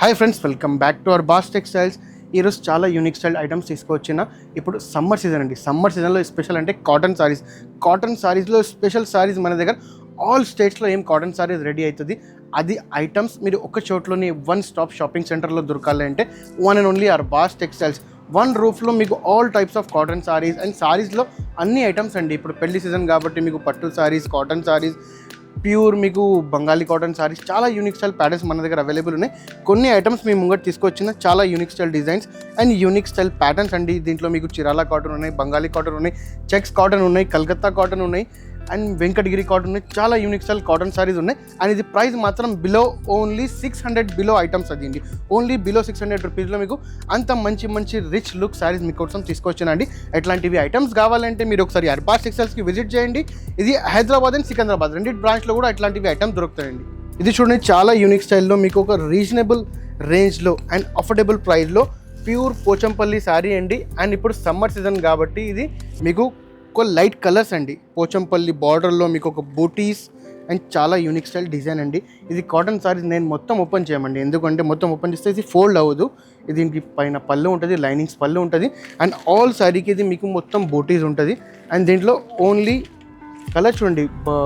Hi friends, welcome back to our Boss Textiles. ఈరోజు చాలా unique style items తీసుకొచ్చిన. ఇప్పుడు సమ్మర్ సీజన్ అండి. సమ్మర్ సీజన్లో స్పెషల్ అంటే కాటన్ సారీస్. కాటన్ సారీస్లో స్పెషల్ సారీస్ మన దగ్గర ఆల్ స్టేట్స్లో ఏం కాటన్ సారీస్ రెడీ అవుతుంది. అది ఐటమ్స్ మీరు ఒక చోట్లోని వన్ స్టాప్ షాపింగ్ సెంటర్లో దొరకాలి అంటే one and only our Boss Textiles. One రూఫ్లో మీకు all types of cotton sarees and సారీస్లో అన్ని ఐటమ్స్ అండి. ఇప్పుడు పెళ్లి సీజన్ కాబట్టి మీకు పట్టు సారీస్, కాటన్ సారీస్, ప్యూర్ మీకు బంగాళీ కాటన్ సారీస్, చాలా యూనిక్ స్టైల్ ప్యాటర్న్స్ మన దగ్గర అవైలబుల్ ఉన్నాయి. కొన్ని ఐటమ్స్ మీ ముంగట తీసుకొచ్చిన చాలా unique style designs and unique style patterns అండి. దీంట్లో మీకు చిరాలా కాటన్ ఉన్నాయి, బంగాళీ కాటన్ ఉన్నాయి, చెక్స్ కాటన్ ఉన్నాయి, కలకత్తా కాటన్ ఉన్నాయి అండ్ వెంకటగిరి కాటన్ ఉన్నాయి. చాలా యూనిక్ స్టైల్ కాటన్ సారీస్ ఉన్నాయి. అండ్ ఇది ప్రైస్ మాత్రం బిలో ఓన్లీ 600 బిలో ఐటమ్స్ అది అండి. ఓన్లీ బిలో 600 రూపీస్లో మీకు అంత మంచి మంచి రిచ్ లుక్ సారీస్ మీకోసం తీసుకొచ్చానండి. ఎట్లాంటివి ఐటమ్స్ కావాలంటే మీరు ఒకసారి అర్బాస్ టెక్స్టైల్స్కి విజిట్ చేయండి. ఇది హైదరాబాద్ అండ్ సికింద్రాబాద్ రెండింటి బ్రాంచ్లో కూడా ఇట్లాంటివి ఐటమ్స్ దొరుకుతాయండి. ఇది చూడండి, చాలా యూనిక్ స్టైల్లో మీకు ఒక రీజనబుల్ రేంజ్లో అండ్ అఫోర్డబుల్ ప్రైస్లో ప్యూర్ పోచంపల్లి శారీ అండి. అండ్ ఇప్పుడు సమ్మర్ సీజన్ కాబట్టి ఇది మీకు ఒక లైట్ కలర్స్ అండి. పోచంపల్లి బార్డర్లో మీకు ఒక బూటీస్ అండ్ చాలా యూనిక్ స్టైల్ డిజైన్ అండి. ఇది కాటన్ సారీస్ నేను మొత్తం ఓపెన్ చేయమండి, ఎందుకంటే మొత్తం ఓపెన్ చేస్తే ఇది ఫోల్డ్ అవ్వదు. దీనికి పైన పళ్ళు ఉంటుంది, లైనింగ్స్ పళ్ళు ఉంటుంది అండ్ ఆల్ సారీకి ఇది మీకు మొత్తం బూటీస్ ఉంటుంది. అండ్ దీంట్లో ఓన్లీ కలర్ చూడండి,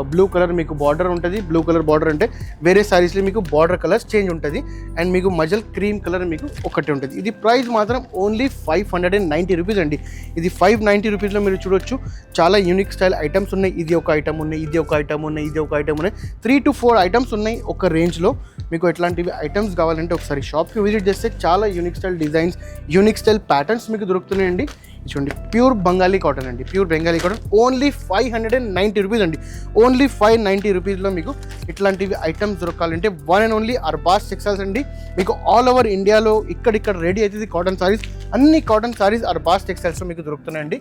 బ్లూ కలర్ మీకు బార్డర్ ఉంటుంది. బ్లూ కలర్ బార్డర్ అంటే వేరే సారీస్లో మీకు బార్డర్ కలర్స్ చేంజ్ ఉంటుంది. అండ్ మీకు మజల్ క్రీమ్ కలర్ మీకు ఒకటి ఉంటుంది. ఇది ప్రైస్ మాత్రం ఓన్లీ 590 రూపీస్ అండి. ఇది 590 రూపీస్లో మీరు చూడొచ్చు. చాలా యూనిక్ స్టైల్ ఐటమ్స్ ఉన్నాయి. ఇది ఒక ఐటమ్ ఉన్నాయి, ఇది ఒక ఐటమ్ ఉన్నాయి, ఇది ఒక ఐటమ్ ఉన్నాయి. 3 to 4 ఐటమ్స్ ఉన్నాయి ఒక రేంజ్లో. మీకు ఎట్లాంటివి ఐటమ్స్ కావాలంటే ఒకసారి షాప్కి విజిట్ చేస్తే చాలా unique style designs, unique style patterns మీకు దొరుకుతున్నాయండి. చూడండి, ప్యూర్ బెంగాలీ కాటన్ అండి. Pure Bengali cotton only 590 rupees అండి. ఓన్లీ 590 రూపీస్లో మీకు ఇట్లాంటివి ఐటమ్స్ దొరకాలంటే one and only Arbaaz Textiles అండి. మీకు ఆల్ ఓవర్ ఇండియాలో ఇక్కడిక్కడ రెడీ అవుతుంది కాటన్ సారీస్. అన్ని కాటన్ సారీస్ అర్బాస్ టెక్స్టైల్స్లో మీకు దొరుకుతున్నాయండి.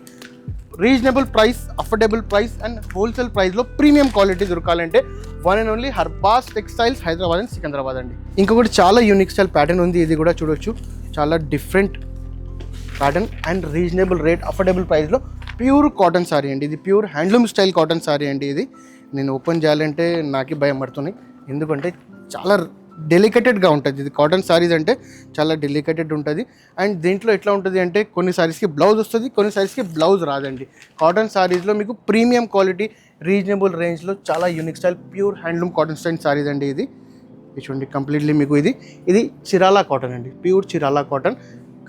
Reasonable price, affordable price and wholesale ప్రైస్లో ప్రీమియం క్వాలిటీ దొరకాలంటే one and only Arbaaz Textiles, Hyderabad and Secunderabad అండి. ఇంకొకటి చాలా యూనిక్ స్టైల్ ప్యాటర్న్ ఉంది. ఇది కూడా చూడొచ్చు. చాలా different pattern and reasonable rate, affordable ప్రైస్లో ప్యూర్ కాటన్ సారీ అండి. ఇది pure handloom style cotton sorry అండి. ఇది నేను ఓపెన్ చేయాలంటే నాకే భయం పడుతున్నాయి, ఎందుకంటే చాలా డెలికేటెడ్గా ఉంటుంది. ఇది కాటన్ సారీస్ అంటే చాలా డెలికేటెడ్ ఉంటుంది. అండ్ దీంట్లో ఎట్లా ఉంటుంది అంటే కొన్ని సారీస్కి బ్లౌజ్ వస్తుంది, కొన్ని సారీస్కి బ్లౌజ్ రాదండి. కాటన్ సారీస్లో మీకు ప్రీమియం క్వాలిటీ, రీజనబుల్ రేంజ్లో చాలా unique style pure handloom cotton style sarees అండి. ఇది చూడండి, కంప్లీట్లీ మీకు ఇది చిరాలా కాటన్ అండి. Pure Chirala cotton,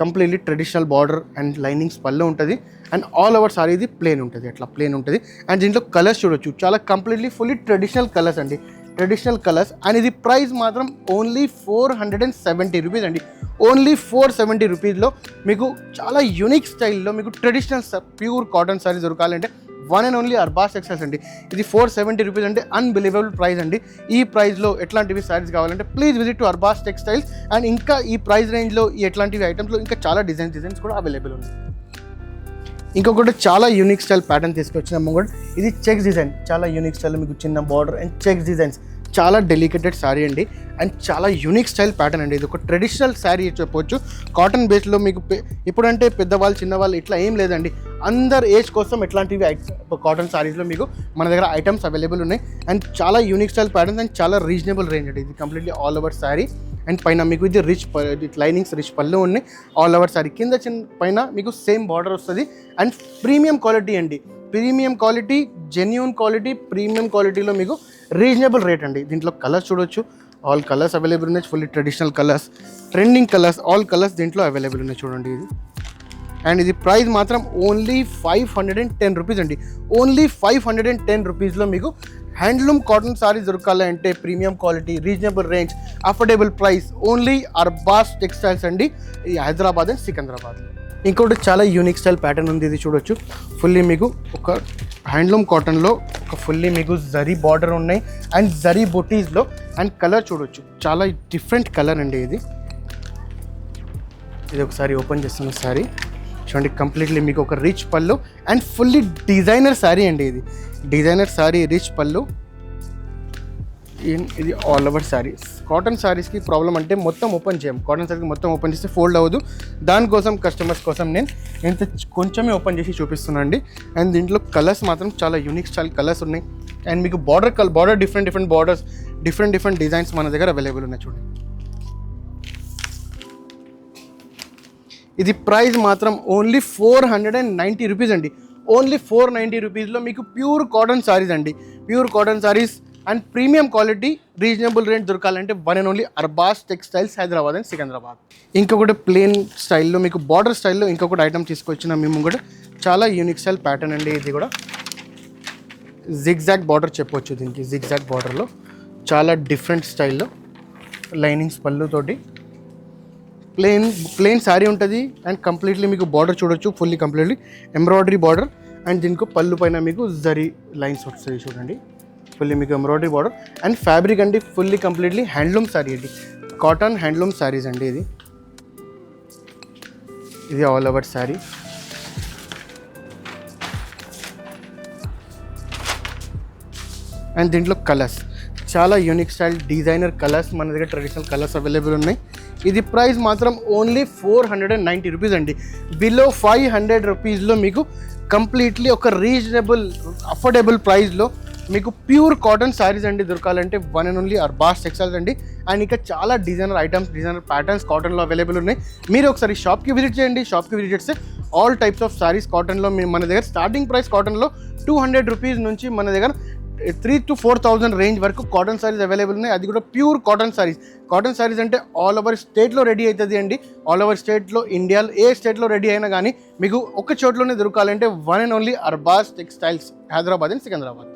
completely traditional border and linings పళ్ళు ఉంటుంది. అండ్ ఆల్ ఓవర్ సారీ ఇది ప్లేన్ ఉంటుంది, అట్లా ప్లేన్ ఉంటుంది. అండ్ దీంట్లో కలర్స్ చూడొచ్చు, చాలా కంప్లీట్లీ ఫుల్లీ ట్రెడిషనల్ కలర్స్ అండి. Traditional colours. అండ్ ఇది ప్రైస్ మాత్రం ఓన్లీ 470 రూపీస్ అండి. ఓన్లీ 470 రూపీస్లో మీకు చాలా యూనిక్ స్టైల్లో మీకు ట్రెడిషనల్ ప్యూర్ కాటన్ సారీ దొరకాలంటే one and only Arbaaz Textiles అండి. ఇది 470 రూపీస్ అంటే అన్బిలీవబుల్ ప్రైస్ అండి. ఈ ప్రైస్లో ఎట్లాంటివి సారీస్ కావాలంటే please visit to Arbaz textiles. And ఇంకా ఈ ప్రైస్ రేంజ్లో ఈ ఎట్లాంటివి ఐటమ్స్లో ఇంకా చాలా డిజైన్స్ కూడా అవైలబుల్ ఉన్నాయి. ఇంకొకటి చాలా యూనిక్ స్టైల్ ప్యాటర్న్ తీసుకొచ్చినాము కూడా. ఇది చెక్స్ డిజైన్, చాలా యూనిక్ స్టైల్ మీకు చిన్న బార్డర్ అండ్ చెక్స్ డిజైన్స్, చాలా డెలికేటెడ్ శారీ అండి. అండ్ చాలా యూనిక్ స్టైల్ ప్యాటర్న్ అండి. ఇది ఒక ట్రెడిషనల్ శారీ చెప్పవచ్చు. కాటన్ బేస్లో మీకు ఇప్పుడంటే పెద్దవాళ్ళు చిన్నవాళ్ళు ఇట్లా ఏం లేదండి. అందరు ఏజ్ కోసం ఎట్లాంటివి కాటన్ శారీస్లో మీకు మన దగ్గర ఐటమ్స్ అవైలబుల్ ఉన్నాయి. అండ్ చాలా యూనిక్ స్టైల్ ప్యాటర్న్స్ అండ్ చాలా రీజనబుల్ రేంజ్ అండి. ఇది completely all over sari. And పైన మీకు ఇది లైనింగ్స్ రిచ్ పళ్ళు ఉన్నాయి. ఆల్ ఓవర్ శారీ కింద పైన మీకు సేమ్ బార్డర్ వస్తుంది. అండ్ ప్రీమియం క్వాలిటీ అండి. Premium quality, genuine quality, premium క్వాలిటీలో మీకు రీజనబుల్ రేట్ అండి. దీంట్లో కలర్స్ చూడొచ్చు, ఆల్ కలర్స్ అవైలబుల్ ఉన్నాయి. Fully traditional colours, trending colours, all colours దీంట్లో అవైలబుల్ ఉన్నాయి చూడండి. ఇది అండ్ ఇది ప్రైస్ మాత్రం ఓన్లీ 510 రూపీస్ అండి. ఓన్లీ 510 రూపీస్లో మీకు హ్యాండ్లూమ్ కాటన్ సారీస్ దొరకాలంటే premium quality, reasonable range, affordable price only Arbaaz Textiles అండి, ఈ హైదరాబాద్ అండ్ సికింద్రాబాద్. ఇంకోటి చాలా యూనిక్ స్టైల్ ప్యాటర్న్ ఉంది. ఇది చూడొచ్చు. ఫుల్లీ మీకు ఒక హ్యాండ్లూమ్ కాటన్లో ఒక ఫుల్లీ మీకు జరీ బార్డర్ ఉన్నాయి అండ్ జరీ బొటీస్లో. అండ్ కలర్ చూడొచ్చు, చాలా డిఫరెంట్ కలర్ అండి. ఇది ఒకసారి ఓపెన్ చేస్తున్న సారీ చూడండి. కంప్లీట్లీ మీకు ఒక రిచ్ పళ్ళు అండ్ ఫుల్లీ డిజైనర్ శారీ అండి. ఇది డిజైనర్ శారీ, రిచ్ పళ్ళు. ఇది ఆల్ ఓవర్ శారీస్. కాటన్ శారీస్కి ప్రాబ్లం అంటే మొత్తం ఓపెన్ చేయం. కాటన్ శారీకి మొత్తం ఓపెన్ చేస్తే ఫోల్డ్ అవ్వదు. దానికోసం కస్టమర్స్ కోసం నేను ఎంత కొంచెమే ఓపెన్ చేసి చూపిస్తున్నాను అండి. అండ్ దీంట్లో కలర్స్ మాత్రం చాలా యూనిక్ స్టైల్ కలర్స్ ఉన్నాయి. అండ్ మీకు border different borders, different designs మన దగ్గర అవైలబుల్ ఉన్నాయి చూడండి. ఇది ప్రైస్ మాత్రం ఓన్లీ 490 రూపీస్ అండి. ఓన్లీ 490 రూపీస్లో మీకు ప్యూర్ కాటన్ సారీస్ అండి. Pure cotton sarees and premium quality reasonable rate దొరకాలంటే one and only Arbaaz Textiles Hyderabad and Secunderabad. ఇంకొకటి ప్లెయిన్ స్టైల్లో మీకు బార్డర్ స్టైల్లో ఇంకొకటి ఐటమ్ తీసుకొచ్చిన మేము కూడా చాలా యూనిక్ స్టైల్ ప్యాటర్న్ అండి. ఇది కూడా జిగ్జాగ్ బార్డర్ చెప్పొచ్చు దీనికి. జిగ్జాగ్ బార్డర్లో చాలా డిఫరెంట్ స్టైల్లో లైనింగ్స్ పళ్ళుతోటి ప్లెయిన్ శారీ ఉంటుంది అండ్ కంప్లీట్లీ మీకు బార్డర్ చూడొచ్చు, fully completely embroidery border and దీనికి పళ్ళు పైన మీకు జరీ లైన్స్ వస్తుంది చూడండి. ఫుల్లీ మీకు ఎంబ్రాయిడరీ బార్డర్ అండ్ ఫ్యాబ్రిక్ అండి ఫుల్లీ కంప్లీట్లీ హ్యాండ్లూమ్ శారీ అండి. కాటన్ హ్యాండ్లూమ్ శారీస్ అండి. ఇది ఆల్ ఓవర్ శారీ. అండ్ దీంట్లో కలర్స్ చాలా యూనిక్ స్టైల్ డిజైనర్ కలర్స్ మన దగ్గర ట్రెడిషనల్ కలర్స్ అవైలబుల్ ఉన్నాయి. ఇది ప్రైస్ మాత్రం ఓన్లీ 490 రూపీస్ అండి. బిలో 500 రూపీస్లో మీకు కంప్లీట్లీ ఒక రీజనబుల్ అఫోర్డబుల్ ప్రైస్లో మీకు ప్యూర్ కాటన్ శారీస్ అండి దొరకాలంటే one and only Arbaaz Textiles అండి. అండ్ ఇంకా చాలా డిజైనర్ ఐటమ్స్, డిజైనర్ ప్యాటర్న్స్ కాటన్లో అవైలబుల్ ఉన్నాయి. మీరు ఒకసారి షాప్కి విజిట్ చేయండి. షాప్కి విజిట్ చేస్తే ఆల్ టైప్స్ ఆఫ్ శారీస్ కాటన్లో మన దగ్గర స్టార్టింగ్ ప్రైస్ కాటన్లో 200 రూపీస్ నుంచి మన దగ్గర 3,000 to 4,000 రేంజ్ వరకు కాటన్ సారీస్ అవైలబుల్ ఉన్నాయి. అది కూడా pure cotton sarees. Cotton saris అంటే ఆల్ ఓవర్ స్టేట్లో రెడీ అవుతుంది అండి. ఆల్ ఓవర్ స్టేట్లో, ఇండియాలో ఏ స్టేట్లో రెడీ అయినా కానీ మీకు ఒక చోట్లోనే దొరకాలంటే one and only Arbaaz Textiles Hyderabad and Secunderabad.